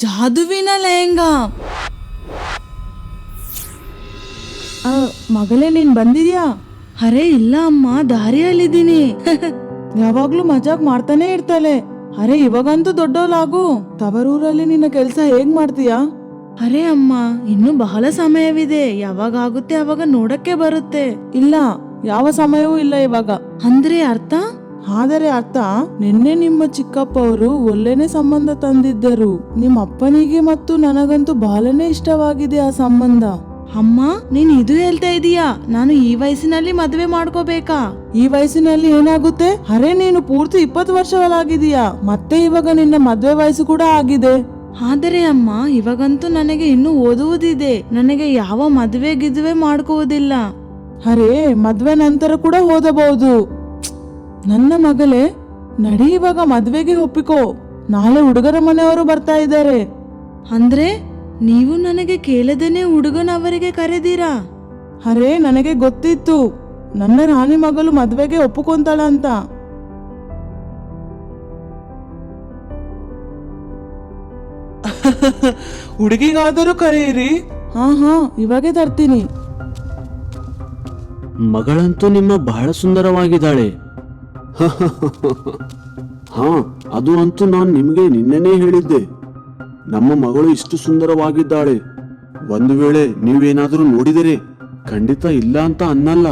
ಜಾದುವಿನ ಲೆಹಂಗಾ. ಮಗಳೇ ನೀನ್ ಬಂದಿದ್ಯಾ? ಅರೆ ಇಲ್ಲ ಅಮ್ಮ, ದಾರಿಯಲ್ಲಿದ್ದೀನಿ. ಯಾವಾಗ್ಲೂ ಮಜಾಕ್ ಮಾಡ್ತಾನೆ ಇರ್ತಾಳೆ. ಅರೆ ಇವಾಗಂತೂ ದೊಡ್ಡವಳಾಗು. ತವರೂರಲ್ಲಿ ನಿನ್ನ ಕೆಲ್ಸ ಹೇಗ್ ಮಾಡ್ತೀಯಾ? ಅರೆ ಅಮ್ಮ, ಇನ್ನು ಬಹಳ ಸಮಯವಿದೆ. ಯಾವಾಗ ಆಗುತ್ತೆ ಅವಾಗ ನೋಡಕ್ಕೆ ಬರುತ್ತೆ. ಇಲ್ಲ, ಯಾವ ಸಮಯವೂ ಇಲ್ಲ ಇವಾಗ. ಅಂದ್ರೆ ಅರ್ಥ? ಆದರೆ ಅರ್ಥ, ನಿನ್ನೆ ನಿಮ್ಮ ಚಿಕ್ಕಪ್ಪ ಅವರು ಒಳ್ಳೆನೆ ಸಂಬಂಧ ತಂದಿದ್ದರು. ನಿಮ್ಮ ಅಪ್ಪನಿಗೆ ಮತ್ತು ನನಗಂತೂ ಬಹಳನೇ ಇಷ್ಟವಾಗಿದೆ ಆ ಸಂಬಂಧ. ಅಮ್ಮ, ನೀನ್ ಇದು ಹೇಳ್ತಾ ಇದೀಯಾ? ನಾನು ಈ ವಯಸ್ಸಿನಲ್ಲಿ ಮದ್ವೆ ಮಾಡ್ಕೋಬೇಕಾ? ಈ ವಯಸ್ಸಿನಲ್ಲಿ ಏನಾಗುತ್ತೆ? ಅರೆ ನೀನು ಪೂರ್ತಿ 20 ವರ್ಷಗಳಾಗಿದೀಯಾ. ಮತ್ತೆ ಇವಾಗ ನಿನ್ನ ಮದ್ವೆ ವಯಸ್ಸು ಕೂಡ ಆಗಿದೆ. ಆದರೆ ಅಮ್ಮ, ಇವಾಗಂತೂ ನನಗೆ ಇನ್ನೂ ಓದುವುದಿದೆ. ನನಗೆ ಯಾವ ಮದ್ವೆ ಗಿದ್ವೆ ಮಾಡ್ಕೋದಿಲ್ಲ. ಅರೆ ಮದ್ವೆ ನಂತರ ಕೂಡ ಓದಬಹುದು. ನನ್ನ ಮಗಳೇ, ನಡಿ ಇವಾಗ ಮದ್ವೆಗೆ ಒಪ್ಪಿಕೋ. ನಾಳೆ ಹುಡುಗರ ಮನೆಯವರು ಬರ್ತಾ ಇದ್ದಾರೆ. ಅಂದ್ರೆ ನೀವು ನನಗೆ ಕೇಳದೇನೆ ಹುಡುಗನವರಿಗೆ ಕರೆದೀರಾ? ಅರೆ ನನಗೆ ಗೊತ್ತಿತ್ತು ನನ್ನ ರಾಣಿ ಮಗಳು ಮದ್ವೆಗೆ ಒಪ್ಪಿಕೊಂತಾಳ ಅಂತ. ಹುಡುಗಿಗಾದರೂ ಕರೆಯಿರಿ. ಹಾ ಇವಾಗೆ ತರ್ತೀನಿ. ಮಗಳಂತೂ ನಿಮ್ಮ ಬಹಳ ಸುಂದರವಾಗಿದ್ದಾಳೆ. ಹಾ, ಅದು ಅಂತೂ ನಾನು ನಿಮಗೆ ನಿನ್ನೆನೇ ಹೇಳಿದ್ದೆ. ನಮ್ಮ ಮಗಳು ಇಷ್ಟು ಸುಂದರವಾಗಿದ್ದಾಳೆ. ಒಂದು ವೇಳೆ ನೀವೇನಾದರೂ ನೋಡಿದರೆ ಖಂಡಿತ ಇಲ್ಲ ಅಂತ ಅನ್ನಲ್ಲ.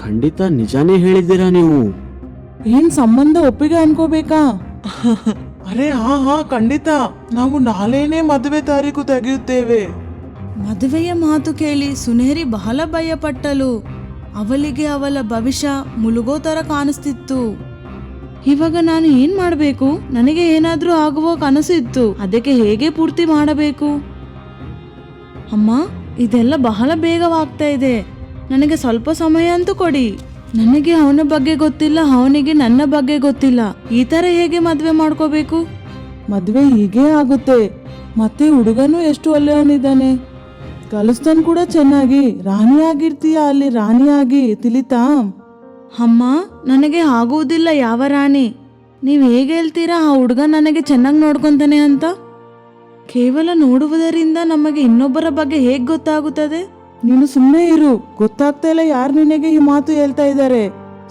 ಖಂಡಿತ ನಿಜಾನೇ ಹೇಳಿದ್ದೀರಾ ನೀವು. ಏನ್ ಸಂಬಂಧ ಒಪ್ಪಿಗೆ ಅನ್ಕೋಬೇಕಾ? ಅರೆ ಹಾ ಖಂಡಿತ. ನಾವು ನಾಳೆನೇ ಮದುವೆ ತಾರೀಕು ತೆಗೆಯುತ್ತೇವೆ. ಮದುವೆಯ ಮಾತು ಕೇಳಿ ಸುನೇರಿ ಬಹಳ ಭಯಪಟ್ಟಳು. ಅವಳಿಗೆ ಅವಳ ಭವಿಷ್ಯ ಮುಳುಗೋ ತರ ಕಾಣಿಸ್ತಿತ್ತು. ಇವಾಗ ನಾನು ಏನ್ ಮಾಡ್ಬೇಕು? ನನಗೆ ಏನಾದ್ರೂ ಆಗುವ ಕನಸು ಇತ್ತು. ಅದಕ್ಕೆ ಹೇಗೆ ಪೂರ್ತಿ ಮಾಡಬೇಕು? ಅಮ್ಮ, ಇದೆಲ್ಲ ಬಹಳ ಬೇಗವಾಗ್ತಾ ಇದೆ. ನನಗೆ ಸ್ವಲ್ಪ ಸಮಯ ಅಂತೂ ಕೊಡಿ. ನನಗೆ ಅವನ ಬಗ್ಗೆ ಗೊತ್ತಿಲ್ಲ, ಅವನಿಗೆ ನನ್ನ ಬಗ್ಗೆ ಗೊತ್ತಿಲ್ಲ. ಈ ತರ ಹೇಗೆ ಮದ್ವೆ ಮಾಡ್ಕೋಬೇಕು? ಮದ್ವೆ ಹೀಗೆ ಆಗುತ್ತೆ. ಮತ್ತೆ ಹುಡುಗನು ಎಷ್ಟು ಒಳ್ಳೆಯವನಿದ್ದಾನೆ. ಕಲಿಸ್ತಾನ್ ಕೂಡ ಚೆನ್ನಾಗಿ. ರಾಣಿಯಾಗಿರ್ತೀಯ ಅಲ್ಲಿ, ರಾಣಿಯಾಗಿ ತಿಳಿತಾ? ಅಮ್ಮ, ನನಗೆ ಆಗುವುದಿಲ್ಲ ಯಾವ ರಾಣಿ. ನೀವು ಹೇಗೆ ಹೇಳ್ತೀರಾ ಆ ಹುಡುಗ ನನಗೆ ಚೆನ್ನಾಗಿ ನೋಡ್ಕೊಂತಾನೆ ಅಂತ? ಕೇವಲ ನೋಡುವುದರಿಂದ ನಮಗೆ ಇನ್ನೊಬ್ಬರ ಬಗ್ಗೆ ಹೇಗೆ ಗೊತ್ತಾಗುತ್ತದೆ? ನೀನು ಸುಮ್ಮನೆ ಇರು. ಗೊತ್ತಾಗ್ತಾ ಇಲ್ಲ ಯಾರು ನಿನಗೆ ಈ ಮಾತು ಹೇಳ್ತಾ ಇದ್ದಾರೆ.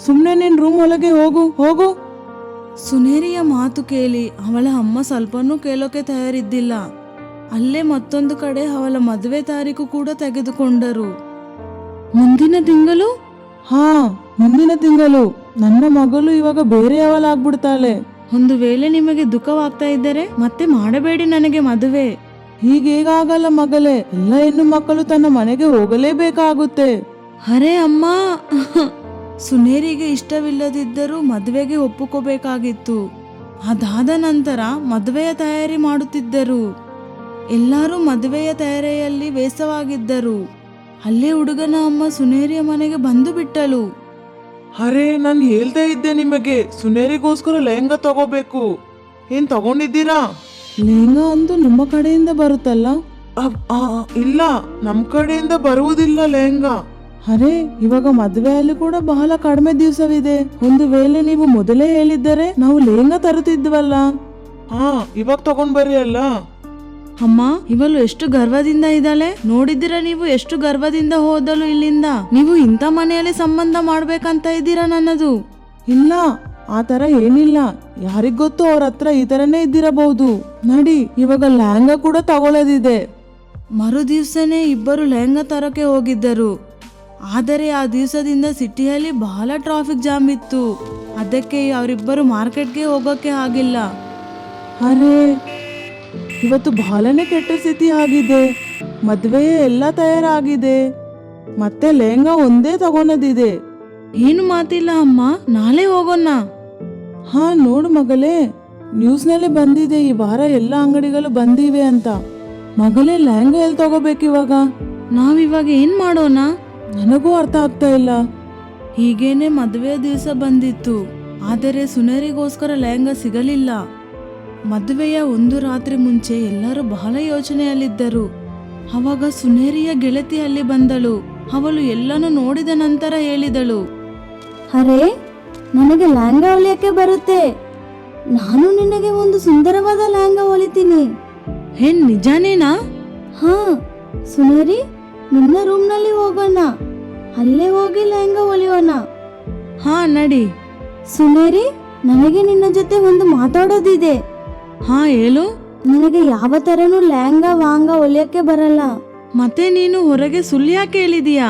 ಸುಮ್ಮನೆ ನಿನ್ ರೂಮ್ ಒಳಗೆ ಹೋಗು. ಸುನೇರಿಯ ಮಾತು ಕೇಳಿ ಅವಳ ಅಮ್ಮ ಸ್ವಲ್ಪನೂ ಕೇಳೋಕೆ ತಯಾರಿದ್ದಿಲ್ಲ. ಅಲ್ಲೇ ಮತ್ತೊಂದು ಕಡೆ ಅವಳ ಮದುವೆ ತಾರೀಕು ಕೂಡ ತೆಗೆದುಕೊಂಡರು. ಮುಂದಿನ ತಿಂಗಳು? ಹಾ, ಮುಂದಿನ ತಿಂಗಳು. ನನ್ನ ಮಗಳು ಇವಾಗ ಬೇರೆಯವಳಾಗ್ಬಿಡ್ತಾಳೆ. ಒಂದು ವೇಳೆ ನಿಮಗೆ ದುಃಖವಾಗ್ತಾ ಇದ್ದರೆ ಮತ್ತೆ ಮಾಡಬೇಡಿ ನನಗೆ ಮದುವೆ. ಹೀಗೇಗಾಗಲ್ಲ ಮಗಳೇ. ಎಲ್ಲ ಹೆಣ್ಣು ಮಕ್ಕಳು ತನ್ನ ಮನೆಗೆ ಹೋಗಲೇಬೇಕಾಗುತ್ತೆ. ಅರೆ ಅಮ್ಮ, ಸುನೇರಿಗೆ ಇಷ್ಟವಿಲ್ಲದಿದ್ದರೂ ಮದುವೆಗೆ ಒಪ್ಪಿಕೋಬೇಕಾಗಿತ್ತು. ಅದಾದ ನಂತರ ಮದುವೆಯ ತಯಾರಿ ಮಾಡುತ್ತಿದ್ದರು. ಎಲ್ಲರೂ ಮದುವೆಯ ತಯಾರಿಯಲ್ಲಿ ವ್ಯಸ್ತವಾಗಿದ್ದರು. ಅಲ್ಲೇ ಹುಡುಗನ ಅಮ್ಮ ಸುನೇರಿಯ ಮನೆಗೆ ಬಂದು ಬಿಟ್ಟಳು. ಅರೆ ನಾನು ಹೇಳ್ತಾ ಇದ್ದೆ ನಿಮಗೆ, ಸುನೇರಿಗೋಸ್ಕರ ಲೆಹಂಗಾ ತಗೋಬೇಕು. ಏನ್ ತಗೊಂಡಿದ್ದೀರಾ? ಲೆಹಂಗಾ ಅಂತೂ ನಿಮ್ಮ ಕಡೆಯಿಂದ ಬರುತ್ತಲ್ಲ? ಇಲ್ಲ, ನಮ್ ಕಡೆಯಿಂದ ಬರುವುದಿಲ್ಲ ಲೆಹಂಗಾ. ಅರೆ ಇವಾಗ ಮದುವೆಯಲ್ಲಿ ಕೂಡ ಬಹಳ ಕಡಿಮೆ ದಿವಸವಿದೆ. ಒಂದು ವೇಳೆ ನೀವು ಮೊದಲೇ ಹೇಳಿದ್ದರೆ ನಾವು ಲೆಹಂಗಾ ತರುತ್ತಿದ್ವಲ್ಲ. ಇವಾಗ ತಗೊಂಡ್ ಬರ್ರಿ ಅಲ್ಲ. ಅಮ್ಮ, ಇವಳು ಎಷ್ಟು ಗರ್ವದಿಂದ ಇದ್ದಾಳೆ ನೋಡಿದ್ದೀರಾ ನೀವು? ಎಷ್ಟು ಗರ್ವದಿಂದ ಹೋದಳು ಇಲ್ಲಿಂದ. ನೀವು ಇಂಥ ಮನೆಯಲ್ಲಿ ಸಂಬಂಧ ಮಾಡ್ಬೇಕಂತ ಇದ್ದೀರಾ ನನ್ನದು? ಇಲ್ಲ, ಆ ತರ ಏನಿಲ್ಲ. ಯಾರಿಗ್ ಗೊತ್ತು, ಅವ್ರ ಹತ್ರ ಈ ತರನೇ ಇದ್ದಿರಬಹುದು. ನಡಿ, ಇವಾಗ ಲೆಹಂಗಾ ಕೂಡ ತಗೊಳ್ಳೋದಿದೆ. ಮರು ದಿವ್ಸನೇ ಇಬ್ಬರು ಲೆಹಂಗಾ ತರಕ್ಕೆ ಹೋಗಿದ್ದರು. ಆದರೆ ಆ ದಿವಸದಿಂದ ಸಿಟಿಯಲ್ಲಿ ಬಹಳ ಟ್ರಾಫಿಕ್ ಜಾಮ್ ಇತ್ತು. ಅದಕ್ಕೆ ಅವರಿಬ್ಬರು ಮಾರ್ಕೆಟ್ಗೆ ಹೋಗೋಕೆ ಆಗಿಲ್ಲ. ಅರೆ ಇವತ್ತು ಬಹಳನೇ ಕೆಟ್ಟ ಸ್ಥಿತಿ ಆಗಿದೆ. ಮದ್ವೆ ಎಲ್ಲ ತಯಾರಾಗಿದೆ, ಮತ್ತೆ ಲೆಹಂಗಾ ಒಂದೇ ತಗೊಳೋದಿದೆ. ಏನು ಮಾತಿಲ್ಲ ಅಮ್ಮ, ನಾಳೆ ಹೋಗೋಣ. ಹಾ ನೋಡು ಮಗಳೇ, ನ್ಯೂಸ್ನಲ್ಲಿ ಬಂದಿದೆ ಈ ವಾರ ಎಲ್ಲ ಅಂಗಡಿಗಳು ಬಂದಿವೆ ಅಂತ. ಮಗಳೇ ಲೆಹಂಗಾ ಎಲ್ಲಿ ತಗೋಬೇಕಿವಾಗ? ನಾವಿವಾಗ ಏನ್ ಮಾಡೋಣ? ನನಗೂ ಅರ್ಥ ಆಗ್ತಾ ಇಲ್ಲ. ಹೀಗೇನೆ ಮದುವೆ ದಿವಸ ಬಂದಿತ್ತು. ಆದರೆ ಸುನೇರಿಗೋಸ್ಕರ ಲೆಹಂಗಾ ಸಿಗಲಿಲ್ಲ. ಮದುವೆಯ ಒಂದು ರಾತ್ರಿ ಮುಂಚೆ ಎಲ್ಲರೂ ಬಹಳ ಯೋಚನೆಯಲ್ಲಿದ್ದರು. ಅವಾಗ ಸುನೇರಿಯ ಗೆಳತಿ ಅಲ್ಲಿ ಬಂದಳು. ಅವಳು ಎಲ್ಲನೂ ನೋಡಿದ ನಂತರ ಹೇಳಿದಳು, ಅರೆ ನನಗೆ ಲೆಹಂಗಾ ಹೊಲಿಯಕ್ಕೆ ಬರುತ್ತೆ. ನಾನು ನಿನಗೆ ಒಂದು ಸುಂದರವಾದ ಲೆಹಂಗಾ ಹೊಲಿತೀನಿ. ಏನ್ ನಿಜಾನೇನಾ? ಹಾ ಸುನೇರಿ, ನಿನ್ನ ರೂಮ್ನಲ್ಲಿ ಹೋಗೋಣ. ಅಲ್ಲೇ ಹೋಗಿ ಲೆಹಂಗಾ ಹೊಲಿಯೋಣ. ಹಾ ನಡಿ. ಸುನೇರಿ, ನನಗೆ ನಿನ್ನ ಜೊತೆ ಒಂದು ಮಾತಾಡೋದಿದೆ. ಹಾ ಹೇಳು. ನನಗೆ ಯಾವ ತರನು ಲೆಹಂಗಾ ವಾಂಗ ಹೊಲಿಯಕ್ಕೆ ಬರಲ್ಲ. ಮತ್ತೆ ನೀನು ಹೊರಗೆ ಸುಳ್ಳು ಯಾಕೆ ಹೇಳಿದೀಯಾ?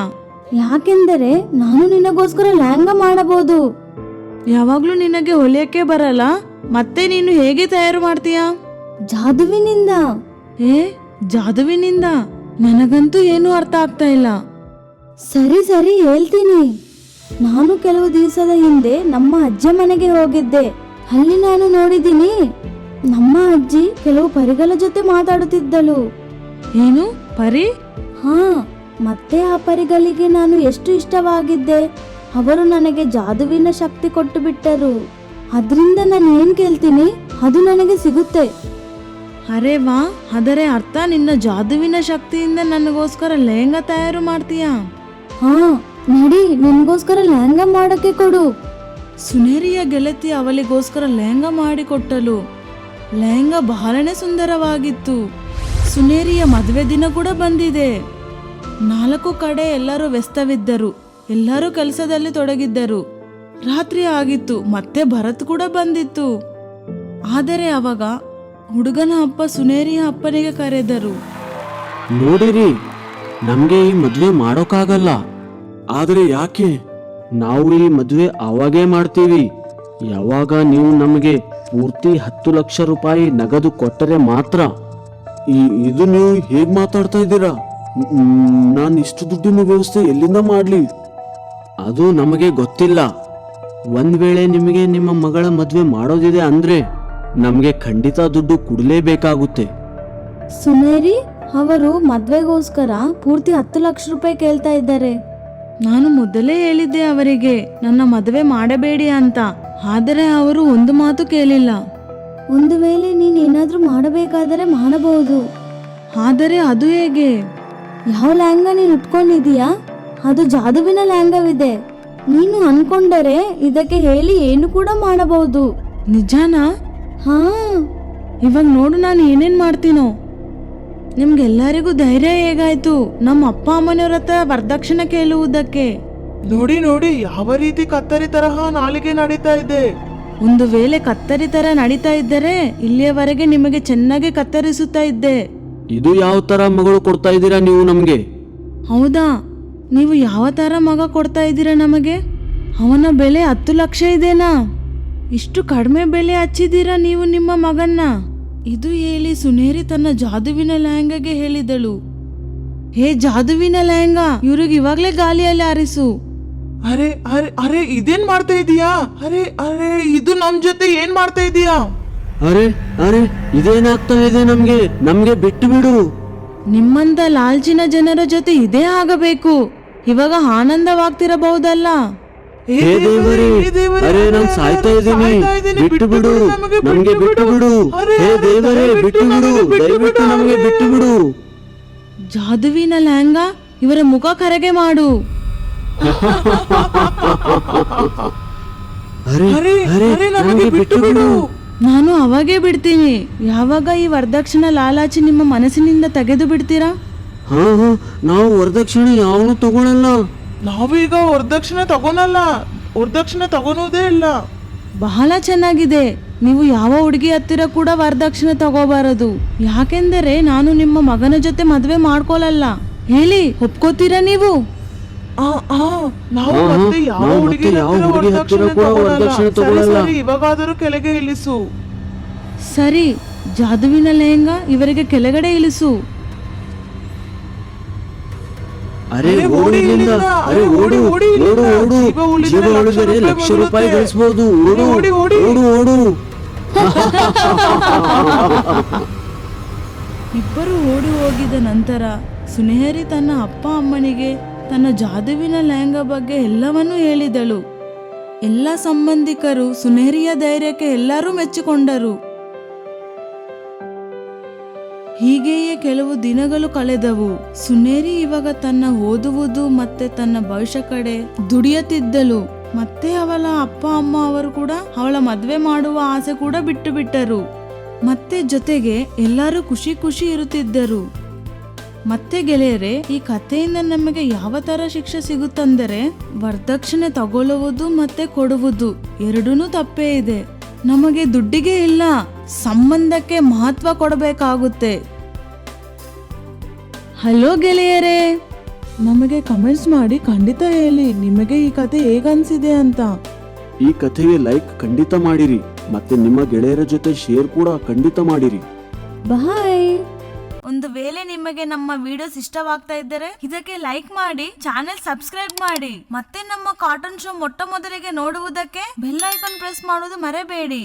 ಯಾಕೆಂದರೆ ನಾನು ನಿನಗೋಸ್ಕರ ಲೆಹಂಗಾ ಮಾಡಬಹುದು. ಯಾವಾಗ್ಲೂ ನಿನಗೆ ಹೊಲಿಯಕ್ಕೆ ಬರಲ್ಲ, ಮತ್ತೆ ನೀನು ಹೇಗೆ ತಯಾರು ಮಾಡ್ತೀಯಾ? ಜಾದುವಿನಿಂದ. ಏ, ಜಾದುವಿನಿಂದ? ನನಗಂತೂ ಏನೂ ಅರ್ಥ ಆಗ್ತಾ ಇಲ್ಲ. ಸರಿ ಸರಿ ಹೇಳ್ತೀನಿ. ನಾನು ಕೆಲವು ದಿವಸದ ಹಿಂದೆ ನಮ್ಮ ಅಜ್ಜ ಮನೆಗೆ ಹೋಗಿದ್ದೆ. ಅಲ್ಲಿ ನಾನು ನೋಡಿದ್ದೀನಿ, ನಮ್ಮ ಅಜ್ಜಿ ಕೆಲವು ಪರಿಗಳ ಜೊತೆ ಮಾತಾಡುತ್ತಿದ್ದಳು. ಏನು ಪರಿ? ಹಾ, ಮತ್ತೆ ಆ ಪರಿಗಳಿಗೆ ನಾನು ಎಷ್ಟು ಇಷ್ಟವಾಗಿದ್ದೆ. ಅವರು ನನಗೆ ಜಾದುವಿನ ಶಕ್ತಿ ಕೊಟ್ಟು ಬಿಟ್ಟರು. ಅದರಿಂದ ನಾನು ಏನ್ ಕೇಳ್ತೀನಿ ಅದು ನನಗೆ ಸಿಗುತ್ತೆ. ಅರೆ ವಾ, ಅದರ ಅರ್ಥ ನಿನ್ನ ಜಾದುವಿನ ಶಕ್ತಿಯಿಂದ ನನಗೋಸ್ಕರ ಲೆಹಂಗಾ ತಯಾರು ಮಾಡ್ತೀಯಾ? ಹಾ ನಡಿ, ನಿನ್ಗೋಸ್ಕರ ಲೆಹಂಗಾ ಮಾಡಕ್ಕೆ ಕೊಡು. ಸುನೇರಿಯ ಗೆಳತಿ ಅವಳಿಗೋಸ್ಕರ ಲೆಹಂಗಾ ಮಾಡಿಕೊಟ್ಟಲು. ಲೆಹಂಗಾ ಬಹಳನೇ ಸುಂದರವಾಗಿತ್ತು. ಸುನೇರಿಯ ಮದುವೆ ದಿನ ಕೂಡ ಬಂದಿದೆ. 4 ಕಡೆ ಎಲ್ಲರೂ ವ್ಯಸ್ತವಿದ್ದರು. ಎಲ್ಲರೂ ಕೆಲಸದಲ್ಲಿ ತೊಡಗಿದ್ದರು. ರಾತ್ರಿ ಆಗಿತ್ತು, ಮತ್ತೆ ಭರತ್ ಕೂಡ ಬಂದಿತ್ತು. ಆದರೆ ಅವಾಗ ಹುಡುಗನ ಅಪ್ಪ ಸುನೇರಿಯ ಅಪ್ಪನಿಗೆ ಕರೆದರು. ನೋಡಿರಿ, ನಮ್ಗೆ ಈ ಮದ್ವೆ ಮಾಡೋಕ್ಕಾಗಲ್ಲ. ಆದ್ರೆ ಯಾಕೆ? ನಾವು ಈ ಮದ್ವೆ ಅವಾಗೇ ಮಾಡ್ತೀವಿ ಯಾವಾಗ ನೀವು ನಮಗೆ ಪೂರ್ತಿ 10 ಲಕ್ಷ ರೂಪಾಯಿ ನಗದು ಕೊಟ್ಟರೆ ಮಾತ್ರ. ಇದು ನೀವು ಹೇಗ್ ಮಾತಾಡ್ತಾ ಇದ್ದೀರಾ? ನಾನು ಇಷ್ಟು ದುಡ್ಡಿನ ವ್ಯವಸ್ಥೆ ಎಲ್ಲಿಂದ ಮಾಡ್ಲಿ? ಅದು ನಮಗೆ ಗೊತ್ತಿಲ್ಲ. ಒಂದ್ ವೇಳೆ ನಿಮಗೆ ನಿಮ್ಮ ಮಗಳ ಮದ್ವೆ ಮಾಡೋದಿದೆ ಅಂದ್ರೆ ನಮಗೆ ಖಂಡಿತ ದುಡ್ಡು ಕೊಡಲೇಬೇಕಾಗುತ್ತೆ. ಸುನೇರಿ, ಅವರು ಮದ್ವೆಗೋಸ್ಕರ ಪೂರ್ತಿ 10 ಲಕ್ಷ ರೂಪಾಯಿ ಕೇಳ್ತಾ ಇದ್ದಾರೆ. ನಾನು ಮೊದಲೇ ಹೇಳಿದ್ದೆ ಅವರಿಗೆ ನನ್ನ ಮದುವೆ ಮಾಡಬೇಡಿ ಅಂತ. ಆದರೆ ಅವರು ಒಂದು ಮಾತು ಕೇಳಿಲ್ಲ. ಒಂದು ವೇಳೆ ನೀನ್ ಏನಾದ್ರೂ ಮಾಡಬೇಕಾದರೆ ಮಾಡಬಹುದು. ಆದರೆ ಅದು ಹೇಗೆ? ಯಾವ ಲೆಹಂಗಾ ನೀನು ಉಟ್ಕೊಂಡಿದೀಯಾ ಅದು ಜಾದುವಿನ ಲೆಹಂಗಾವಿದೆ. ನೀನು ಅನ್ಕೊಂಡರೆ ಇದಕ್ಕೆ ಹೇಳಿ ಏನು ಕೂಡ ಮಾಡಬಹುದು. ನಿಜಾನಾ? ಹಾ, ಇವಾಗ ನೋಡು ನಾನು ಏನೇನ್ ಮಾಡ್ತೀನೋ. ನಿಮ್ಗೆಲ್ಲರಿಗೂ ಧೈರ್ಯ ಹೇಗಾಯ್ತು ನಮ್ಮ ಅಪ್ಪ ಅಮ್ಮನವ್ರ ಹತ್ರ ವರದಕ್ಷಿಣೆ ಕೇಳುವುದಕ್ಕೆ? ನೋಡಿ ನೋಡಿ, ಯಾವ ರೀತಿ ಕತ್ತರಿ ತರಹ ನಾಲಿಗೆ ನಡೀತಾ ಇದೆ. ಒಂದು ವೇಳೆ ಕತ್ತರಿ ತರ ನಡೀತಾ ಇದ್ದರೆ ಇಲ್ಲಿಯವರೆಗೆ ನಿಮಗೆ ಚೆನ್ನಾಗಿ ಕತ್ತರಿಸುತ್ತಾ ಇದ್ದೆ. ಇದು ಯಾವ ತರ ಮಗಳು ಕೊಡ್ತಾ ಇದ್ದೀರಾ ನೀವು ನಮ್ಗೆ? ಹೌದಾ? ನೀವು ಯಾವ ತರ ಮಗ ಕೊಡ್ತಾ ಇದ್ದೀರಾ ನಮಗೆ? ಅವನ ಬೆಲೆ 10 ಲಕ್ಷ ಇದೆನಾ? ಇಷ್ಟು ಕಡಿಮೆ ಬೆಲೆ ಹಚ್ಚಿದ್ದೀರಾ ನೀವು ನಿಮ್ಮ ಮಗನ್ನ? ಇದು ಹೇಳಿ ಸುನೇರಿ ತನ್ನ ಜಾದುವಿನ ಲೆಹಂಗಾಗೆ ಹೇಳಿದಳು. ಹೇ ಜಾದುವಿನ ಲೆಹಂಗಾ, ಇವ್ರಿಗೆ ಇವಾಗ್ಲೇ ಗಾಳಿಯಲ್ಲಿ ಹಾರಿಸು. ಅರೆ ಅರೆ ಅರೆ, ಇದೇನ್ ಮಾಡ್ತಾ ಇದೀಯಾ? ಅರೆ ಅರೆ, ಇದು ನಮ್ ಜೊತೆ ಏನ್ ಮಾಡ್ತಾ ಇದೀಯಾ? ಅರೆ ಅರೆ, ಇದೇನಾಗ್ತಾ ಇದೆ? ನಮ್ಗೆ ಬಿಟ್ಟು ಬಿಡು. ನಿಮ್ಮಂತ ಲಾಲ್ಚಿನ ಜನರ ಜೊತೆ ಇದೇ ಆಗಬೇಕು. ಇವಾಗ ಆನಂದವಾಗ್ತಿರಬಹುದಲ್ಲ. ಹೇ ದೇವರೇ, ಅರೆ ನಾನು ಸಾಯ್ತಾ ಇದ್ದೀನಿ, ಬಿಟ್ಟು ಬಿಡು, ನಮ್ಗೆ ಬಿಟ್ಟು ಬಿಡು. ಹೇ ದೇವರೇ, ಬಿಟ್ಟು ಬಿಡು, ದಯವಿಟ್ಟು ನಮ್ಗೆ ಬಿಟ್ಟು ಬಿಡು. ಜಾದುವಿನ ಲೆಹಂಗಾ, ಇವರ ಮುಖ ಕರೆಗೆ ಮಾಡು. ಅರೆ ಅರೆ ಅರೆ, ಅರೆ, ನಮಗೆ ಬಿಟ್ಟು ಬಿಡು. ನಾನು ಅವಾಗೇ ಬಿಡ್ತೀನಿ. ಯಾವಾಗ ಈ ವರದಕ್ಷಿಣೆ ಲಾಲಾಚಿ ನಿಮ್ಮ ಮನಸ್ಸಿನಿಂದ ತೆಗೆದು ಬಿಡ್ತೀರಾ? ಹಾ ಹಾ, ನಾವು ವರದಕ್ಷಿಣೆ ಯಾವನು ತಗೊಳಲ್ಲ. ನಾವೀಗ ವರದಕ್ಷಿಣೆ ತಗೊಳೋದೇ ಇಲ್ಲ. ಬಹಳ ಚೆನ್ನಾಗಿದೆ. ನೀವು ಯಾವ ಹುಡುಗಿ ಹತ್ತಿರ ಕೂಡ ವರದಕ್ಷಿಣೆ ತಗೋಬಾರದು. ಯಾಕೆಂದರೆ ನಾನು ನಿಮ್ಮ ಮಗನ ಜೊತೆ ಮದುವೆ ಮಾಡ್ಕೊಳಲ್ಲ. ಹೇಳಿ, ಒಪ್ಕೋತೀರಾ ನೀವು? ನಾವು ಹಾ, ಮತ್ತೆ ಯಾವ ನಾವು ಹುಡುಗಿ ಮತ್ತೆ ಯಾವ ಹುಡುಗಿ ಹತ್ತಿರ ಕೂಡ ವರದಕ್ಷಿಣೆ ತಗೊಳಲ್ಲ. ಸರಿ, ಇವಾಗಾದರೂ ಕೆಳಗೆ ಇಳಿಸು. ಸರಿ, ಜಾದುವಿನ ಲೆಹಂಗಾ ಇವರಿಗೆ ಕೆಳಗಡೆ ಇಳಿಸು. ಅರೆ ಅರೆ, ಓಡು ಓಡಿ ಇಲ್ಲಿಂದ. ಇಲ್ಲಿಂದ. ಅರೆ ಓಡು ಓಡಿ ಓಡು ಇಲ್ಲಿಂದ. ಓಡು. ಜೀವ ಉಳಿದರೆ ಜೀವ ಉಳಿದರೆ ಲಕ್ಷ ರೂಪಾಯಿ ಗಳಿಸಬಹುದು. ಓಡು ಓಡಿ, ಓಡಿ. ಓಡು ಓಡು. ಇಬ್ಬರು ಓಡಿ ಹೋಗಿದ ನಂತರ ಸುನೇರಿ ತನ್ನ ಅಪ್ಪ ಅಮ್ಮನಿಗೆ ತನ್ನ ಜಾದುವಿನ ಲೆಹಂಗಾ ಬಗ್ಗೆ ಎಲ್ಲವನ್ನೂ ಹೇಳಿದಳು. ಎಲ್ಲ ಸಂಬಂಧಿಕರು ಸುನೇರಿಯ ಧೈರ್ಯಕ್ಕೆ ಎಲ್ಲರೂ ಮೆಚ್ಚಿಕೊಂಡರು. ಹೀಗೆಯೇ ಕೆಲವು ದಿನಗಳು ಕಳೆದವು. ಸುನೇರಿ ಇವಾಗ ತನ್ನ ಓದುವುದು ಮತ್ತೆ ತನ್ನ ಭವಿಷ್ಯ ಕಡೆ ದುಡಿಯುತ್ತಿದ್ದಳು. ಮತ್ತೆ ಅವಳ ಅಪ್ಪ ಅಮ್ಮ ಅವರು ಕೂಡ ಅವಳ ಮದ್ವೆ ಮಾಡುವ ಆಸೆ ಕೂಡ ಬಿಟ್ಟು ಬಿಟ್ಟರು. ಮತ್ತೆ ಜೊತೆಗೆ ಎಲ್ಲರೂ ಖುಷಿ ಖುಷಿ ಇರುತ್ತಿದ್ದರು. ಮತ್ತೆ ಗೆಳೆಯರೆ, ಈ ಕಥೆಯಿಂದ ನಮಗೆ ಯಾವ ತರ ಶಿಕ್ಷೆ ಸಿಗುತ್ತಂದರೆ, ವರದಕ್ಷಿಣೆ ತಗೊಳ್ಳುವುದು ಮತ್ತೆ ಕೊಡುವುದು ಎರಡೂ ತಪ್ಪೇ ಇದೆ. ನಮಗೆ ದುಡ್ಡಿಗೆ ಇಲ್ಲ, ಸಂಬಂಧಕ್ಕೆ ಮಹತ್ವ ಕೊಡಬೇಕಾಗುತ್ತೆ. ಹಲೋ ಗೆಳೆಯರೇ, ನಮಗೆ ಕಮೆಂಟ್ಸ್ ಮಾಡಿ ಖಂಡಿತ ಹೇಳಿ ನಿಮಗೆ ಈ ಕತೆ ಹೇಗನ್ಸಿದೆ ಅಂತ. ಈ ಕಥೆಗೆ ಲೈಕ್ ಖಂಡಿತ ಮಾಡಿರಿ ಮತ್ತೆ ನಿಮ್ಮ ಗೆಳೆಯರ ಜೊತೆ ಶೇರ್ ಕೂಡ ಖಂಡಿತ ಮಾಡಿರಿ. ಬಾಯ್. ಒಂದು ವೇಳೆ ನಿಮಗೆ ನಮ್ಮ ವಿಡಿಯೋಸ್ ಇಷ್ಟವಾಗ್ತಾ ಇದ್ದರೆ ಇದಕ್ಕೆ ಲೈಕ್ ಮಾಡಿ, ಚಾನೆಲ್ ಸಬ್ಸ್ಕ್ರೈಬ್ ಮಾಡಿ, ಮತ್ತೆ ನಮ್ಮ ಕಾರ್ಟೂನ್ ಶೋ ಮೊಟ್ಟ ಮೊದಲಿಗೆ ನೋಡುವುದಕ್ಕೆ ಬೆಲ್ ಐಕಾನ್ ಪ್ರೆಸ್ ಮಾಡುವುದು ಮರೆಯಬೇಡಿ.